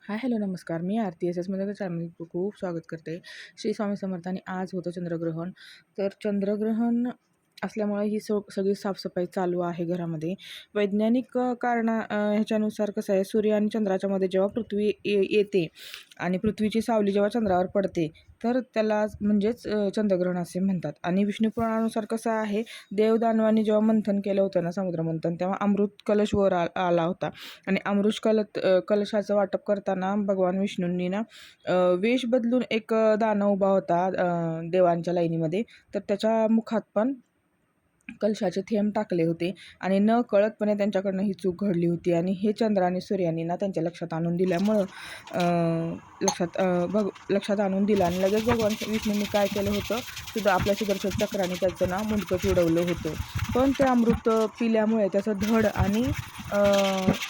Hi hello नमस्कार. मी आरती मध्ये चॅनलमध्ये खूप स्वागत करते. श्री स्वामी समर्थ. आणि आज होतं चंद्रग्रहण. तर चंद्रग्रहण असल्यामुळे ही सगळी साफसफाई चालू आहे घरामध्ये. वैज्ञानिक ह्याच्यानुसार कसं आहे, सूर्य आणि चंद्राच्या मध्ये जेव्हा पृथ्वी येते आणि पृथ्वीची सावली जेव्हा चंद्रावर पडते, तर त्याला म्हणजेच चंद्रग्रहण असे म्हणतात. आणि विष्णू पुराणानुसार कसं आहे, देवदानवांनी जेव्हा मंथन केलं होतं ना, समुद्रमंथन, तेव्हा अमृत कलश वर आला होता. आणि अमृत कलशाचं वाटप करताना भगवान विष्णूंनी ना वेश बदलून एक दानव उभा होता देवांच्या लाईनीमध्ये. तर त्याच्या मुखात पण कलशाचे थेंब टाकले होते आणि न कळतपणे त्यांच्याकडनं ही चूक घडली होती. आणि हे चंद्र आणि सूर्यानी ना त्यांच्या लक्षात आणून दिल्यामुळं लक्षात आणून दिलं. आणि लगेच भगवान विष्णूंनी काय केलं होतं, सुद्धा आपल्या सुदर्शन चक्राने त्याचं ना मुंडकं उडवलं होतं. पण ते अमृत पिल्यामुळे त्याचं धड आणि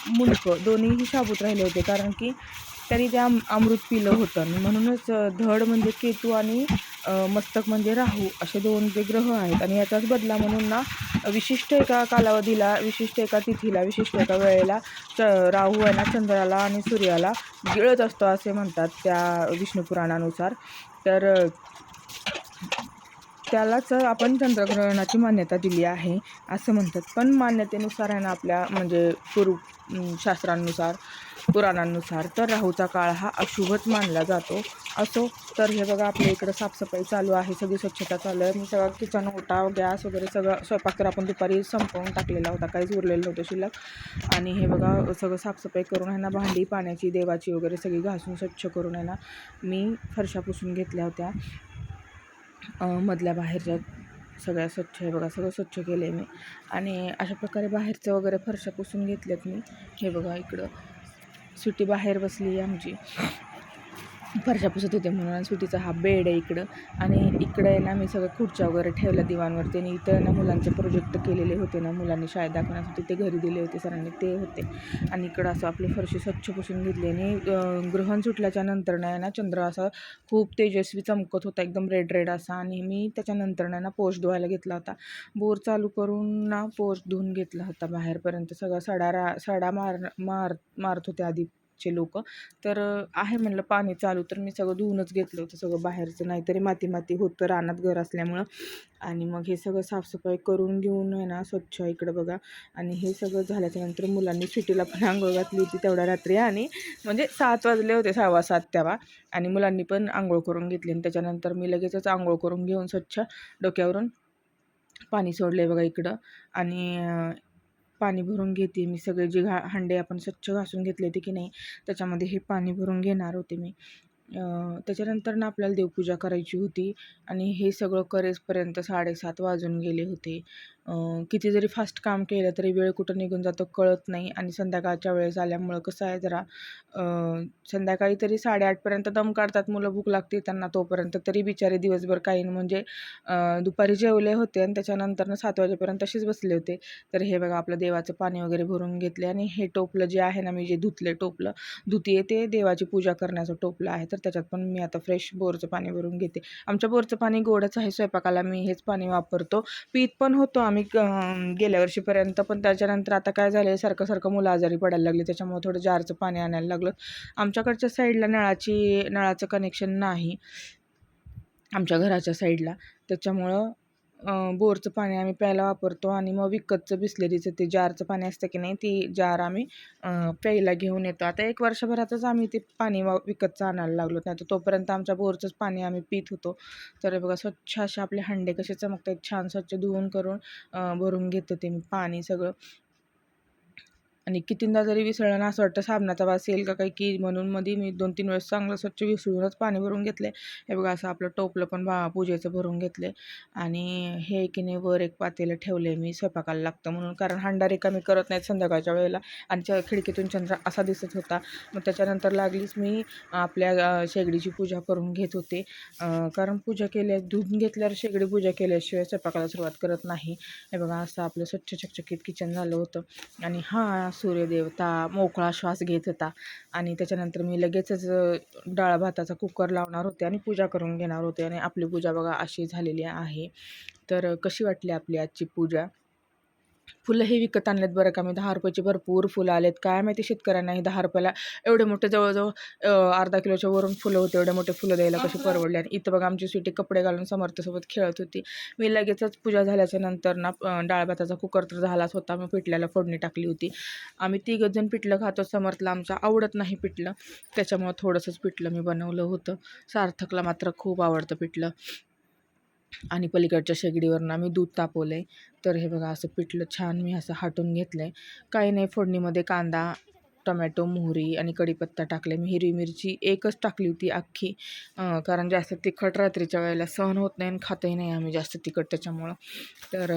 मुंडकं दोन्हीही शाबूत राहिले होते, कारण की त्यांनी ते अमृत पिलं होतं. आणि म्हणूनच धड म्हणजे केतू आणि मस्तक म्हणजे राहू, असे दोन जे ग्रह आहेत. आणि याचाच बदला म्हणून ना विशिष्ट एका कालावधीला, विशिष्ट एका तिथीला, विशिष्ट एका वेळेला राहू आहे ना चंद्राला आणि सूर्याला गिळत असतो असे म्हणतात त्या विष्णू पुराणानुसार. तर त्यालाच आपण चंद्रग्रहणाची मान्यता दिली आहे असं म्हणतात. पण मान्यतेनुसार आहे ना, आपल्या म्हणजे शास्त्रांनुसार, पुराणांनुसार तर राहूचा काळ हा अशुभच मानला जातो. असो, तर हे बघा आपल्या इकडं साफसफाई चालू आहे, सगळी स्वच्छता चालू आहे. मी सगळं किचन, ओटा, गॅस वगैरे सगळं स्वयंपाक तर आपण दुपारी संपवून टाकलेला होता, काहीच उरलेलं नव्हतं शिल्लक. आणि हे बघा सगळं साफसफाई करून आहे ना, भांडी पाण्याची, देवाची वगैरे सगळी घासून स्वच्छ करून आहे ना, मी फरशा पुसून घेतल्या होत्या. मधल्या बाहेरच्या सगळ्या स्वच्छ आहे बघा, सगळं स्वच्छ केलं आहे मी. आणि अशा प्रकारे बाहेरचं वगैरे फरशा पुसून घेतल्यात मी. हे बघा इकडं सुट्टी बाहेर बसली आहे आमची, फरशा पुसत होते म्हणून. आणि सुटीचा हा बेड आहे इकडं. आणि इकडं आहे ना मी सगळं खुर्च्या वगैरे ठेवल्या दिवाणवरती. आणि इथं ना मुलांचे प्रोजेक्ट केलेले होते ना, मुलांनी शाळेत दाखवण्यासाठी ते घरी दिले होते सरांनी, ते होते. आणि इकडं असं आपली फरशी स्वच्छ पुसून घेतली. आणि ग्रहण सुटल्याच्या नंतर ना चंद्र असा खूप तेजस्वी चमकत होता, एकदम रेड रेड असा. आणि मी त्याच्यानंतर ना पोस्ट धुवायला घेतला होता. बोर चालू करून ना पोस्ट धुवून घेतला होता बाहेरपर्यंत. सगळं सडा मारत होते आधी चे लोक. तर आहे म्हणलं पाणी चालू, तर मी सगळं धुवूनच घेतलं होतं सगळं बाहेरचं, नाहीतरी माती माती होतं रानात घर असल्यामुळं. आणि मग हे सगळं साफसफाई करून घेऊन आहे ना स्वच्छ इकडं बघा. आणि हे सगळं झाल्याच्यानंतर मुलांनी सुट्टीला पण आंघोळ घातली होती तेवढ्या रात्री. आणि म्हणजे 7 वाजले होते, 6:15 तेव्हा. आणि मुलांनी पण आंघोळ करून घेतली. आणि त्याच्यानंतर मी लगेचच आंघोळ करून घेऊन स्वच्छ डोक्यावरून पाणी सोडले बघा इकडं. आणि पाणी भरून घेते मी. सगळे जे हांडे आपण स्वच्छ घासून घेतले होते की नाही, त्याच्यामध्ये हे पाणी भरून घेणार होते मी. त्याच्यानंतर ना आपल्याला देवपूजा करायची होती. आणि हे सगळं करेसपर्यंत 7:30 वाजून गेले होते. किती जरी फास्ट काम केलं तरी वेळ कुठं निघून जातो कळत नाही. आणि संध्याकाळच्या वेळेस आल्यामुळं कसं आहे जरा संध्याकाळी तरी 8:30पर्यंत दम काढतात मुलं, भूक लागते त्यांना तोपर्यंत. तरी बिचारे दिवसभर काही म्हणजे दुपारी जेवले होते आणि त्याच्यानंतर 7 वाजेपर्यंत तसेच बसले होते. तर हे बघा आपलं देवाचं पाणी वगैरे भरून घेतले. आणि हे टोपलं जे आहे ना, मी जे टोपलं धुते, ते देवाची पूजा करण्याचं टोपलं आहे. तर त्याच्यात पण मी आता फ्रेश बोरचं पाणी भरून घेते. आमच्या बोरचं पाणी गोडच आहे, स्वयंपाकाला मी हेच पाणी वापरतो. पीत पण होतो आम्ही गेल्या वर्षीपर्यंत. पण त्याच्यानंतर आता काय झालं, सारखं सारखं मुलं आजारी पडायला लागली, त्याच्यामुळे थोडं जारचं पाणी आणायला लागलं. आमच्याकडच्या साईडला नळाचं कनेक्शन नाही आमच्या घराच्या साईडला, त्याच्यामुळं बोरचं पाणी आम्ही प्यायला वापरतो. आणि मग विकतचं बिसलेरीचं ते जारचं पाणी असतं की नाही, ती जार आम्ही प्यायला घेऊन येतो. आता 1 वर्षभरातच आम्ही ते पाणी विकतचं आणायला लागलो, नाही तर तोपर्यंत आमच्या बोरचंच पाणी आम्ही पित होतो. तर बघा स्वच्छ असे आपले हंडे कसे चमकतात, छान स्वच्छ धुवून करून भरून घेतो ते मी पाणी सगळं. आणि कितींदा जरी विसळलं ना, असं वाटतं साबणाचा वास येईल का काही, की म्हणून मध्ये मी 2-3 वेळेस चांगलं स्वच्छ विसळूनच पाणी भरून घेतले. हे बघा असं आपलं टोपलं पण पूजेचं भरून घेतले. आणि हे की नाही वर एक पातेलं ठेवले मी, स्वयंपाकाला लागतं म्हणून, कारण हांडा रिकामी करत नाहीत संध्याकाळच्या वेळेला. आणि खिडकीतून चंद्र असा दिसत होता. मग त्याच्यानंतर लागलीच मी आपल्या शेगडीची पूजा करून घेत होते. कारण पूजा धुवून घेतल्यावर शेगडी पूजा केल्याशिवाय स्वयंपाकाला सुरुवात करत नाही. हे बघा असं आपलं स्वच्छ चकचकीत किचन झालं होतं. आणि सूर्यदेवता मोकळा श्वास घेत होता. आणि त्याच्यानंतर मी लगेचच डाळ भाताचा कुकर लावणार होते आणि पूजा करून घेणार होते. आणि आपली पूजा बघा अशी झालेली आहे. तर कशी वाटली आपली आजची पूजा? फुलं हे विकत आणलेत बरं का मी, 10 रुपयाची भरपूर फुलं आलेत. काय माहिती शेतकऱ्यांना हे 10 रुपयाला एवढे मोठे जवळजवळ अर्धा किलोच्या वरून फुलं होते. एवढे मोठे फुलं द्यायला कशी परवडले. आणि इथं बघा आमची स्वीटी कपडे घालून समर्थसोबत खेळत होती. मी लगेचच पूजा झाल्याच्या नंतर ना डाळ भाताचा कुकर तर झालाच होता. मी पिठल्याला फोडणी टाकली होती. आम्ही तिघंजण पिठलं खातो. समर्थला आमच्या आवडत नाही पिठलं, त्याच्यामुळं थोडंसंच पिठलं मी बनवलं होतं. सार्थकला मात्र खूप आवडतं पिठलं. आणि पलीकडच्या शेगडीवरून आम्ही दूध तापवलं आहे. तर हे बघा असं पिठलं छान मी असं हाटून घेतलं आहे. काही नाही, फोडणीमध्ये कांदा, टोमॅटो, मोहरी आणि कढीपत्ता टाकले. मी हिरवी मिरची एकच टाकली होती अख्खी, कारण जास्त तिखट रात्रीच्या वेळेला सहन होत नाही आणि खातही नाही आम्ही जास्त तिखट त्याच्यामुळं. तर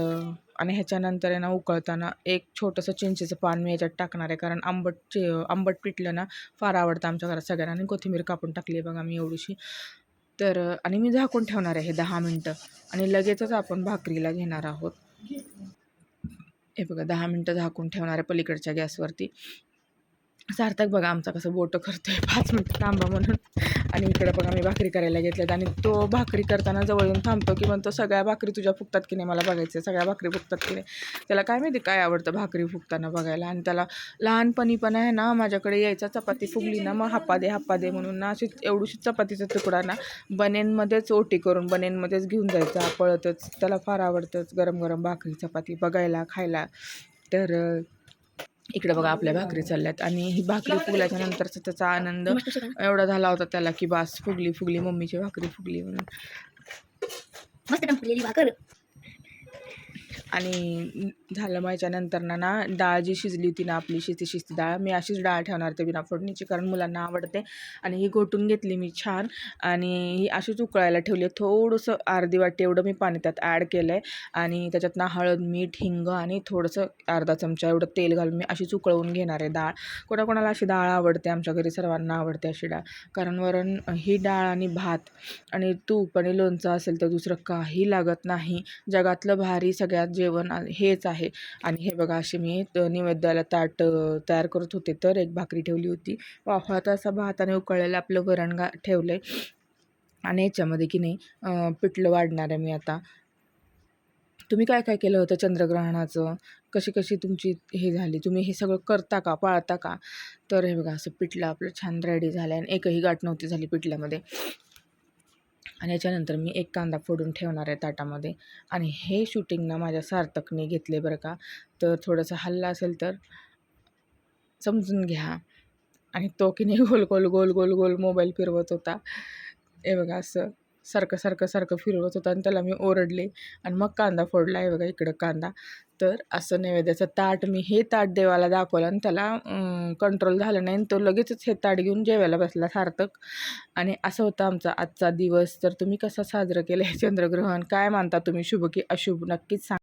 आणि ह्याच्यानंतर आहे ना उकळताना एक छोटंसं चिंचेचं पान मी याच्यात टाकणार आहे, कारण आंबट पिठलं ना फार आवडतं आमच्या घरात सगळ्यांना. आणि कोथिंबीर कापून टाकली आहे बघा मी एवढीशी. तर आणि मी झाकून ठेवणार आहे हे 10 मिनटं आणि लगेचच आपण भाकरीला घेणार आहोत. हे बघा 10 मिनटं झाकून ठेवणार आहे पलीकडच्या गॅसवरती. सार्थक बघा आमचा कसं बोटं करतोय 5 मिनटं थांबा म्हणून. आणि इकडं बघा मी भाकरी करायला घेतल्यात आणि तो भाकरी करताना जवळ येऊन थांबतो की म्हणतो सगळ्या भाकरी तुझ्या फुगतात की नाही, मला बघायचं सगळ्या भाकरी फुगतात की नाही. त्याला काय माहिती काय आवडतं भाकरी फुगताना बघायला. आणि त्याला लहानपणी पण आहे ना माझ्याकडे यायचा, चपाती फुगली ना मग हाप्पा दे म्हणून ना अशी एवढीशी चपातीचा तुकडा ना बनेनमध्येच ओटी करून बनेनमध्येच घेऊन जायचा पळतच. त्याला फार आवडतंच गरम गरम भाकरी चपाती बघायला खायला. तर इकडे बघा आपल्या भाकरी चालल्यात आणि ही भाकरी फुगल्याच्या नंतरचा त्याचा आनंद एवढा झाला होता त्याला की बास फुगली मम्मीची भाकरी फुगली म्हणून. मस्त फुगलेली भाकर. आणि झालं माझ्यानंतर ना डाळ जी शिजली होती ना आपली शिस्ती डाळ, मी अशीच डाळ ठेवणार ते बिना फोडणीची, कारण मुलांना आवडते. आणि ही घोटून घेतली मी छान आणि ही अशीच उकळायला ठेवली आहे. थोडंसं अर्धी वाटी एवढं मी पाणी त्यात ॲड केलं आहे आणि त्याच्यात ना हळद, मीठ, हिंग आणि थोडंसं अर्धा चमचा एवढं तेल घालून मी अशीच उकळवून घेणार आहे डाळ. कोणाकोणाला अशी डाळ आवडते, आमच्या घरी सर्वांना आवडते अशी डाळ. कारण वरण ही डाळ आणि भात आणि तूप आणि लोणचं असेल तर दुसरं काही लागत नाही. जगातलं भारी सगळ्यात जेवण हेच आहे. आणि हे बघा असे मी नैवेद्याला ताट तयार करत होते तर एक भाकरी ठेवली होती, वाफाळता असा भात आणि उकळलेलं आपलं वरण ठेवलं आहे. आणि याच्यामध्ये की नाही पिठलं वाढणार आहे मी आता. तुम्ही काय काय केलं होतं चंद्रग्रहणाचं, कशी तुमची हे झाली, तुम्ही हे सगळं करता का, पाळता का? तर हे बघा असं पिठलं आपलं छान रेडी झालं आणि एकही गाठ नव्हती झाली पिठल्यामध्ये. आणि याच्यानंतर मी एक कांदा फोडून ठेवणार आहे ताटामध्ये. आणि हे शूटिंग ना माझ्या सार्थकने घेतले बरं का, तर थोडंसं हल्ला असेल तर समजून घ्या. आणि तो की नाही गोल गोल गोल गोल गोल मोबाईल फिरवत होता. हे बघा असं सारखं फिरवत होता आणि त्याला मी ओरडले आणि मग कांदा फोडला आहे बघा इकडं कांदा. तर असं नैवेद्याचं ताट मी हे ताट देवाला दाखवलं आणि त्याला कंट्रोल झालं नाही आणि तो लगेचच हे ताट घेऊन जेवायला बसला सार्थक. आणि असं होतं आमचा आजचा दिवस. तर तुम्ही कसं साजरं केलं हे चंद्रग्रहण, काय मानता तुम्ही, शुभ की अशुभ, नक्कीच सांगा.